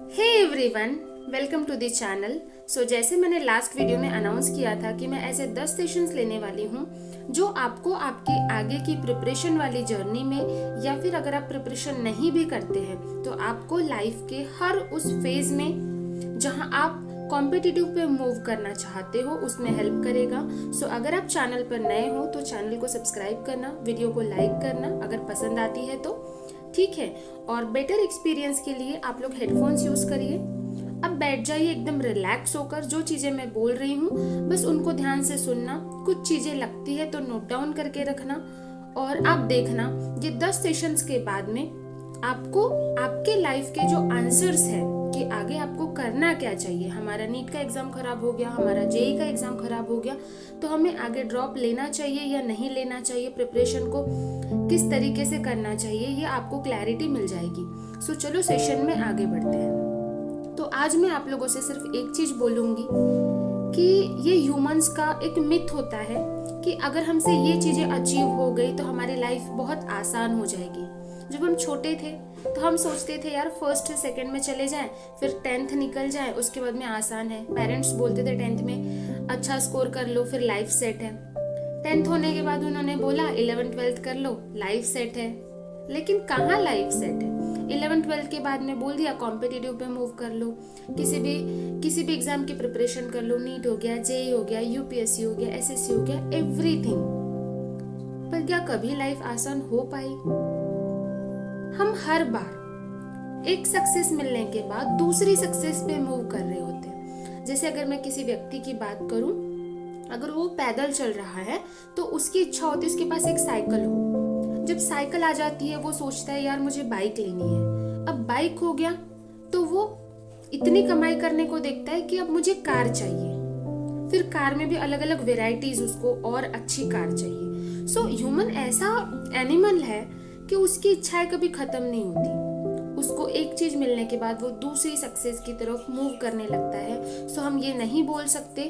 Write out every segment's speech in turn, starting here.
Hey everyone, welcome to the channel. So जैसे मैंने last video में अनाउंस किया था कि मैं ऐसे 10 सेशंस लेने वाली हूँ जो आपको आपके आगे की प्रिपरेशन वाली जर्नी में, या फिर अगर आप प्रिपरेशन नहीं भी करते हैं तो आपको लाइफ के हर उस फेज में जहाँ आप कॉम्पिटिटिव पे मूव करना चाहते हो उसमें हेल्प करेगा। सो अगर आप चैनल पर नए हो तो चैनल को सब्सक्राइब करना, वीडियो को लाइक करना अगर पसंद आती है तो, ठीक है। और बेटर एक्सपीरियंस के लिए आप लोग हेडफोन्स यूज करिए। अब बैठ जाइए एकदम रिलैक्स होकर, जो चीजें मैं बोल रही हूँ बस उनको ध्यान से सुनना। कुछ चीजें लगती है तो नोट डाउन करके रखना, और आप देखना ये 10 सेशंस के बाद में आपको आपके लाइफ के जो आंसर्स है कि आगे आपको करना क्या चाहिए। हमारा नीट का एग्जाम खराब हो गया, हमारा जेई का एग्जाम खराब हो गया, तो हमें आगे ड्रॉप लेना चाहिए या नहीं लेना चाहिए, प्रिपरेशन को किस तरीके से करना चाहिए, ये आपको क्लैरिटी मिल जाएगी। सो चलो सेशन में आगे बढ़ते हैं। तो आज मैं आप लोगों से सिर्फ एक चीज बोलूंगी कि ये ह्यूमंस का एक मिथ होता है कि अगर हमसे ये चीजें अचीव हो गई तो हमारी लाइफ बहुत आसान हो जाएगी। जब हम छोटे थे तो हम सोचते थे यार फर्स्ट सेकंड में चले जाएं, फिर 10th निकल जाए, उसके बाद में आसान है। पेरेंट्स बोलते थे 10th में अच्छा स्कोर कर लो फिर लाइफ सेट है। 10th होने के बाद उन्होंने बोला 11th 12th कर लो लाइफ सेट है। लेकिन कहाँ लाइफ सेट है। 11th 12th के बाद में बोल दिया कॉम्पिटिटिव पे मूव कर लो, किसी भी एग्जाम की प्रिपरेशन कर लो, नीट हो गया, जेई हो गया, यूपीएससी हो गया, एसएससी हो गया, एवरीथिंग। पर क्या कभी लाइफ आसान हो पाई? हम हर बार एक सक्सेस मिलने के बाद दूसरी सक्सेस पे मूव कर रहे होते हैं। जैसे अगर मैं किसी व्यक्ति की बात करूं, अगर वो पैदल चल रहा है तो उसकी इच्छा होती है उसके पास एक साइकिल हो। जब साइकिल आ जाती है वो सोचता है यार मुझे बाइक लेनी है। अब बाइक हो गया तो वो इतनी कमाई करने को देखता है कि अब मुझे कार चाहिए। फिर कार में भी अलग अलग वेराइटीज, उसको और अच्छी कार चाहिए। सो ह्यूमन ऐसा एनिमल है कि उसकी इच्छाएं कभी खत्म नहीं होती। उसको एक चीज मिलने के बाद वो दूसरी सक्सेस की तरफ मूव करने लगता है। सो हम ये नहीं बोल सकते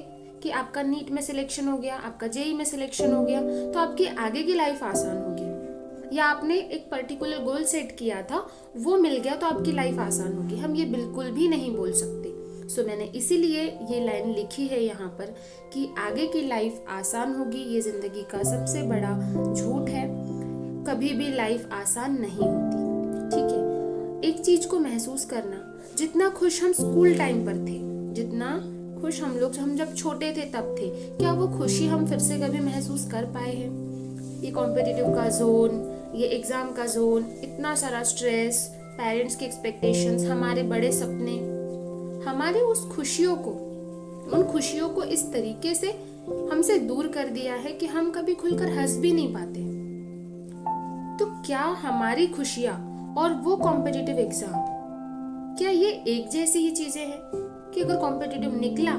कि आपका नीट में सिलेक्शन हो गया, आपका जेई में सिलेक्शन हो गया तो आपकी आगे की लाइफ आसान होगी, या आपने एक पर्टिकुलर गोल सेट किया था वो मिल गया तो आपकी लाइफ आसान होगी। हम ये बिल्कुल भी नहीं बोल सकते। सो मैंने इसीलिए ये लाइन लिखी है यहाँ पर कि आगे की लाइफ आसान होगी। ये जिंदगी का सबसे बड़ा झूठ है। कभी भी लाइफ आसान नहीं होती, ठीक है। एक चीज को महसूस करना, जितना खुश हम स्कूल टाइम पर थे, जितना खुश हम जब छोटे थे तब थे, क्या वो खुशी हम फिर से कभी महसूस कर पाए हैं? ये कॉम्पिटिटिव का जोन, ये एग्जाम का जोन, इतना सारा स्ट्रेस, पेरेंट्स की एक्सपेक्टेशंस, हमारे बड़े सपने, हमारे उन खुशियों को इस तरीके से हमसे दूर कर दिया है कि हम कभी खुलकर हंस भी नहीं पाते। तो क्या हमारी खुशियां और वो कॉम्पिटिटिव एग्जाम, क्या ये एक जैसी ही चीजें हैं कि अगर कॉम्पिटिटिव निकला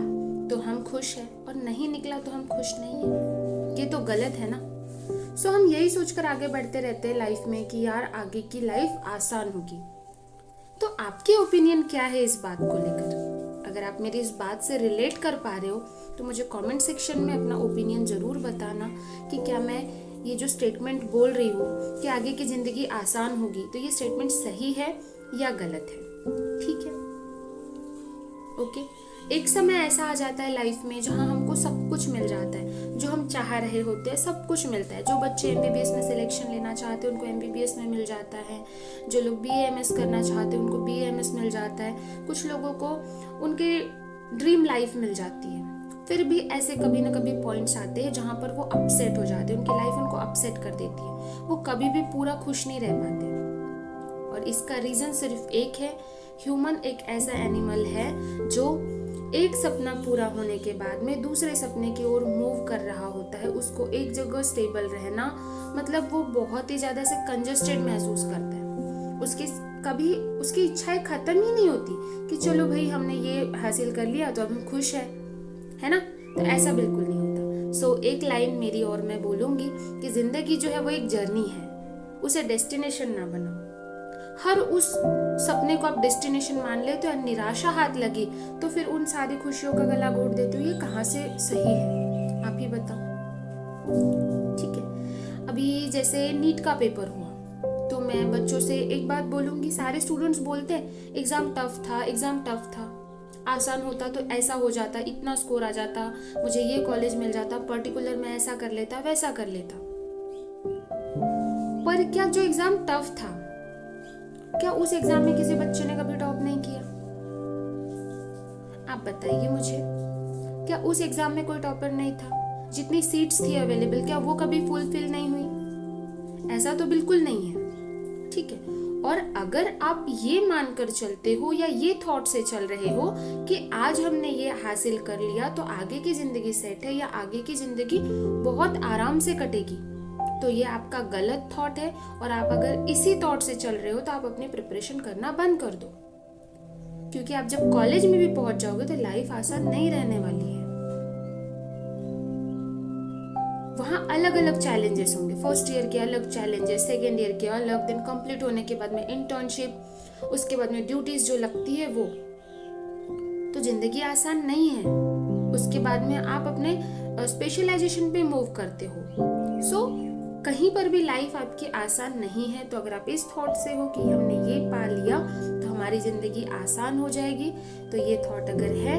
तो हम खुश हैं और नहीं निकला तो हम खुश नहीं हैं? ये तो गलत है ना। सो हम यही सोचकर आगे बढ़ते रहते हैं लाइफ में कि यार आगे की लाइफ आसान होगी। तो आपकी ओपिनियन क्या है इस बात को लेकर? अगर आप मेरी इस बात से रिलेट कर पा रहे हो तो मुझे कमेंट सेक्शन में अपना ओपिनियन जरूर बताना कि क्या मैं ये जो स्टेटमेंट बोल रही हूँ कि आगे की जिंदगी आसान होगी, तो ये स्टेटमेंट सही है या गलत है, ठीक है। ओके। एक समय ऐसा आ जाता है लाइफ में जहाँ हमको सब कुछ मिल जाता है, जो हम चाह रहे होते हैं सब कुछ मिलता है। जो बच्चे एमबीबीएस में सिलेक्शन लेना चाहते हैं उनको एमबीबीएस में मिल जाता है, जो लोग बीएएमएस करना चाहते हैं उनको बीएएमएस मिल जाता है, कुछ लोगों को उनके ड्रीम लाइफ मिल जाती है। फिर भी ऐसे कभी ना कभी पॉइंट्स आते हैं जहाँ पर वो अपसेट हो जाते हैं, उनकी लाइफ उनको अपसेट कर देती है, वो कभी भी पूरा खुश नहीं रह पाते। और इसका रीजन सिर्फ एक है, ह्यूमन एक ऐसा एनिमल है जो एक सपना पूरा होने के बाद में दूसरे सपने की ओर मूव कर रहा होता है। उसको एक जगह स्टेबल रहना मतलब वो बहुत ही ज्यादा से कंजस्टेड महसूस करता है। उसकी इच्छाएं खत्म ही नहीं होती कि चलो भाई हमने ये हासिल कर लिया तो अब हम खुश है ना। तो ऐसा बिल्कुल नहीं होता। सो एक लाइन मेरी और मैं बोलूंगी कि जिंदगी जो है वो एक जर्नी है, उसे डेस्टिनेशन ना बनाओ। हर उस सपने को आप डेस्टिनेशन मान लेते हो और निराशा हाथ लगी तो फिर उन सारी खुशियों का गला घोट देते हो। ये कहाँ से सही है, आप ही बताओ, ठीक है। अभी जैसे नीट का पेपर हुआ तो तो मैं बच्चों से एक बात बोलूँगी, सारे स्टूडेंट्स बोलते हैं एग्ज़ाम टफ था, एग्ज़ाम टफ था, आसान होता तो ऐसा हो जाता, इतना स्कोर आ जाता, मुझे ये कॉलेज मिल जाता, पर्टिकुलर मैं ऐसा कर लेता, वैसा कर लेता। पर क्या जो एग्ज़ाम टफ था, क्या उस एग्ज़ाम में किसी बच्चे ने कभी टॉप नहीं किया? आप बताइए मुझे, क्या उस एग्ज़ाम में कोई टॉपर नहीं था? जितनी सीट्स थी अवेलेबल, क्या वो कभी फुलफिल नहीं हुई? ऐसा तो बिल्कुल नहीं है, ठीक है। और अगर आप ये मानकर चलते हो या ये थॉट से चल रहे हो कि आज हमने ये हासिल कर लिया तो आगे की जिंदगी सेट है या आगे की जिंदगी बहुत आराम से कटेगी, तो ये आपका गलत थॉट है। और आप अगर इसी थॉट से चल रहे हो तो आप अपनी प्रिपरेशन करना बंद कर दो, क्योंकि आप जब कॉलेज में भी पहुंच जाओगे तो लाइफ आसान नहीं रहने वाली है। वहाँ अलग अलग चैलेंजेस होंगे, फर्स्ट ईयर के अलग चैलेंजेस, सेकेंड ईयर के अलग, देन कंप्लीट होने के बाद में इंटर्नशिप, उसके बाद में ड्यूटीज जो लगती है वो, तो जिंदगी आसान नहीं है। उसके बाद में आप अपने स्पेशलाइजेशन पे मूव करते हो। सो कहीं पर भी लाइफ आपकी आसान नहीं है। तो अगर आप इस थॉट से हो कि हमने ये पा लिया तो हमारी जिंदगी आसान हो जाएगी, तो ये थॉट अगर है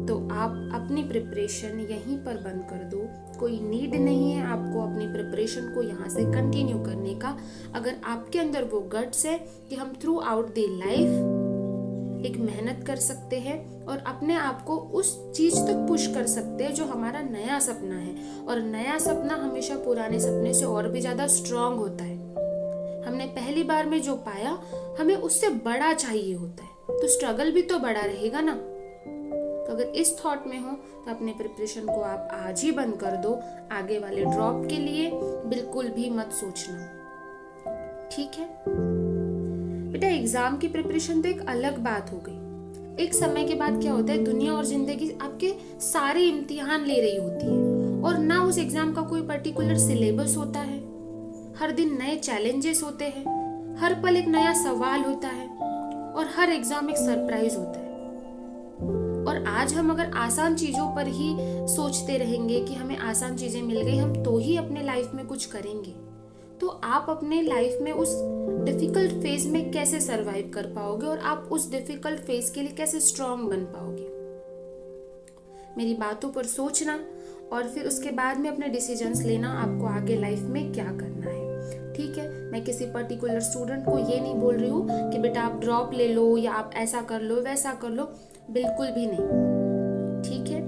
तो आप अपनी प्रिपरेशन यहीं पर बंद कर दो। कोई नीड नहीं है आपको अपनी प्रिपरेशन को यहाँ से कंटिन्यू करने का। अगर आपके अंदर वो गट्स है कि हम थ्रू आउट द लाइफ एक मेहनत कर सकते हैं और अपने आप को उस चीज तक पुश कर सकते हैं जो हमारा नया सपना है, और नया सपना हमेशा पुराने सपने से और भी ज्यादा स्ट्रांग होता है। हमने पहली बार में जो पाया हमें उससे बड़ा चाहिए होता है, तो स्ट्रगल भी तो बड़ा रहेगा ना। तो अगर इस थॉट में हो तो अपने प्रिपरेशन को आप आज ही बंद कर दो। आगे वाले ड्रॉप के लिए बिल्कुल भी मत सोचना, ठीक है बेटा। एग्जाम की प्रिपरेशन तो एक अलग बात हो गई। एक समय के बाद क्या होता है, दुनिया और जिंदगी आपके सारे इम्तिहान ले रही होती है, और ना उस एग्जाम का कोई पर्टिकुलर सिलेबस होता है। हर दिन नए चैलेंजेस होते हैं, हर पल एक नया सवाल होता है, और हर एग्जाम एक सरप्राइज होता है। और आज हम अगर आसान चीजों पर ही सोचते रहेंगे कि हमें आसान चीजें मिल गई, हम तो ही अपने लाइफ में कुछ करेंगे, तो आप अपने लाइफ में उस डिफिकल्ट फेज में कैसे सरवाइव कर पाओगे, और आप उस डिफिकल्ट फेज के लिए कैसे स्ट्रांग बन पाओगे। मेरी बातों पर सोचना और फिर उसके बाद में अपने डिसीजंस लेना, आपको आगे लाइफ में क्या करना है, ठीक है। मैं किसी पर्टिकुलर स्टूडेंट को ये नहीं बोल रही हूँ कि बेटा आप ड्रॉप ले लो या आप ऐसा कर लो वैसा कर लो, बिल्कुल भी नहीं, ठीक है,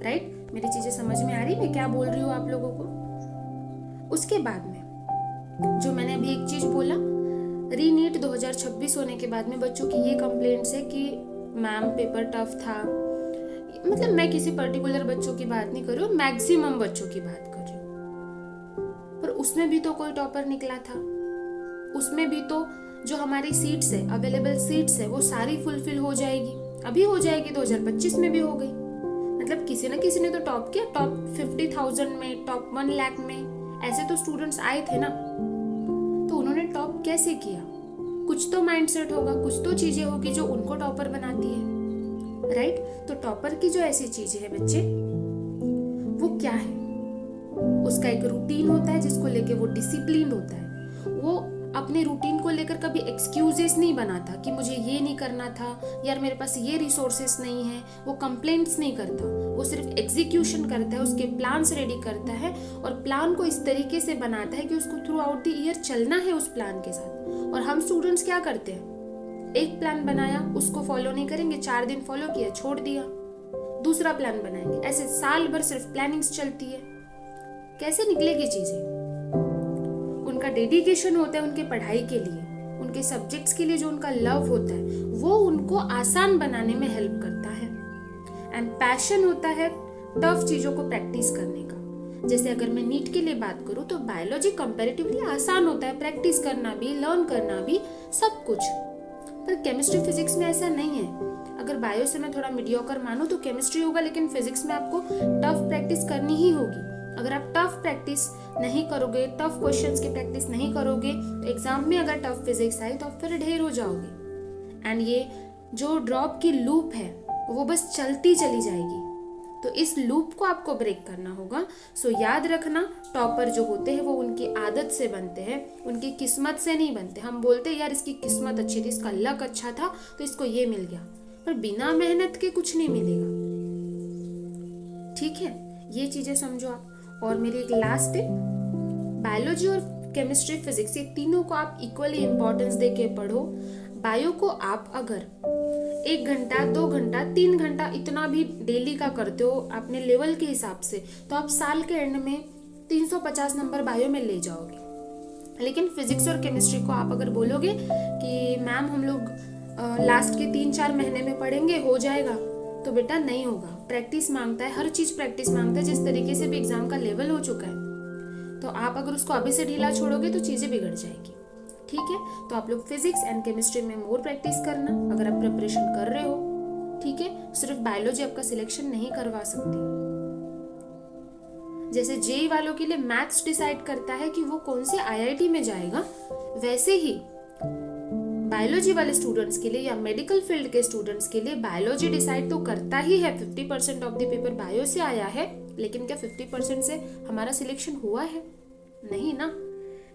राइट। मेरी चीजें समझ में आ रही, मैं क्या बोल रही हूँ आप लोगों को। उसके बाद में जो मैंने अभी एक चीज बोला, रीनीट 2026 होने के बाद में बच्चों की ये कंप्लेंट्स है कि मैम पेपर टफ था। मतलब मैं किसी पर्टिकुलर बच्चों की बात नहीं कर रही हूँ, मैक्सिमम बच्चों की बात कर रही हूँ। पर उसमें भी तो कोई टॉपर निकला था, उसमें भी तो जो हमारी सीट्स है, अवेलेबल सीट्स है, वो सारी फुलफिल हो जाएगी, अभी हो जाएगी, 2025 में भी हो गई। मतलब किसी न किसी ने तो टॉप किया, टॉप 50,000 में, टॉप 1 लाख में, ऐसे तो स्टूडेंट्स आए थे ना। तो उन्होंने टॉप कैसे किया? कुछ तो माइंडसेट होगा, कुछ तो चीजें होगी जो उनको टॉपर बनाती है, राइट। तो टॉपर की जो ऐसी चीजें है बच्चे, वो क्या है, उसका एक रूटीन होता है जिसको लेके वो डिसिप्लिन होता है। वो अपने रूटीन को लेकर कभी एक्सक्यूजेस नहीं बनाता कि मुझे ये नहीं करना था, यार मेरे पास ये रिसोर्सेस नहीं है। वो कंप्लेंट्स नहीं करता, वो सिर्फ एग्जीक्यूशन करता है, उसके प्लान्स रेडी करता है और प्लान को इस तरीके से बनाता है कि उसको थ्रू आउट द ईयर चलना है उस प्लान के साथ। और हम स्टूडेंट्स क्या करते हैं, एक प्लान बनाया, उसको फॉलो नहीं करेंगे, 4 दिन फॉलो किया, छोड़ दिया, दूसरा प्लान बनाएंगे, ऐसे साल भर सिर्फ प्लानिंग्स चलती है। कैसे निकलेगी चीजें? उनका डेडिकेशन होता है उनके पढ़ाई के लिए, उनके सब्जेक्ट्स के लिए, जो उनका लव होता है वो उनको आसान बनाने में हेल्प करता है। एंड पैशन होता है टफ चीजों को प्रैक्टिस करने का। जैसे अगर मैं नीट के लिए बात करूं तो बायोलॉजी कंपैरेटिवली आसान होता है, प्रैक्टिस करना भी, लर्न करना भी, सब कुछ। पर केमिस्ट्री फिजिक्स में ऐसा नहीं है। अगर बायो से मैं थोड़ा मीडियोकर मानूं तो केमिस्ट्री होगा, लेकिन फिजिक्स में आपको टफ प्रैक्टिस करनी ही होगी। अगर आप टफ प्रैक्टिस नहीं करोगे, टफ क्वेश्चंस की प्रैक्टिस नहीं करोगे, तो एग्जाम में अगर टफ फिजिक्स आई तो आप फिर ढेर हो जाओगे। एंड ये जो ड्रॉप की लूप है वो बस चलती चली जाएगी। तो इस लूप को आपको ब्रेक करना होगा। सो याद रखना, टॉपर जो होते हैं वो उनकी आदत से बनते हैं, उनकी किस्मत से नहीं बनते। हम बोलते हैं यार इसकी किस्मत अच्छी थी, इसका लक अच्छा था तो इसको ये मिल गया, पर बिना मेहनत के कुछ नहीं मिलेगा। ठीक है, ये चीजें समझो आप। और मेरी एक लास्ट टिप, बायोलॉजी और केमिस्ट्री, फिजिक्स, ये तीनों को आप इक्वली इंपॉर्टेंस दे के पढ़ो। बायो को आप अगर 1 घंटा 2 घंटा 3 घंटा इतना भी डेली का करते हो अपने लेवल के हिसाब से, तो आप साल के एंड में 350 नंबर बायो में ले जाओगे। लेकिन फिजिक्स और केमिस्ट्री को आप अगर बोलोगे कि मैम हम लोग लास्ट के 3-4 महीने में पढ़ेंगे हो जाएगा, तो बेटा नहीं होगा। प्रैक्टिस मांगता है, हर चीज प्रैक्टिस मांगता है। जिस तरीके से भी एग्जाम का लेवल हो चुका है, तो आप अगर उसको अभी से ढीला छोड़ोगे तो चीजें बिगड़ जाएगी। ठीक है, तो आप लोग फिजिक्स एंड केमिस्ट्री में मोर प्रैक्टिस करना अगर आप प्रिपरेशन कर रहे हो। ठीक है, सिर्फ बायोलॉजी आपका सिलेक्शन नहीं करवा सकती। जैसे जेई वालों के लिए मैथ्स डिसाइड करता है कि वो कौन से आईआईटी में जाएगा, वैसे ही बायोलॉजी वाले स्टूडेंट्स के लिए या मेडिकल फील्ड के स्टूडेंट्स के लिए बायोलॉजी डिसाइड तो करता ही है। 50% ऑफ द पेपर बायो से आया है, लेकिन क्या 50% से हमारा सिलेक्शन हुआ है? नहीं ना।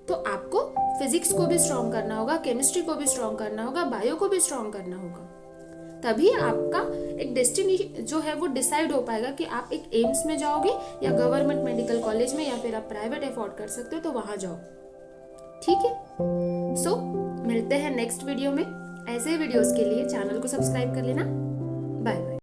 तो आपको फिजिक्स को भी स्ट्रॉन्ग करना होगा, केमिस्ट्री को भी स्ट्रॉन्ग करना होगा, बायो को भी स्ट्रॉन्ग करना होगा। तभी आपका एक डेस्टिनी जो है वो डिसाइड हो पाएगा कि आप एक एम्स में जाओगे या गवर्नमेंट मेडिकल कॉलेज में, या फिर आप प्राइवेट अफोर्ड कर सकते हो तो वहां जाओ। ठीक है, सो मिलते हैं नेक्स्ट वीडियो में। ऐसे वीडियोस के लिए चैनल को सब्सक्राइब कर लेना। Bye bye.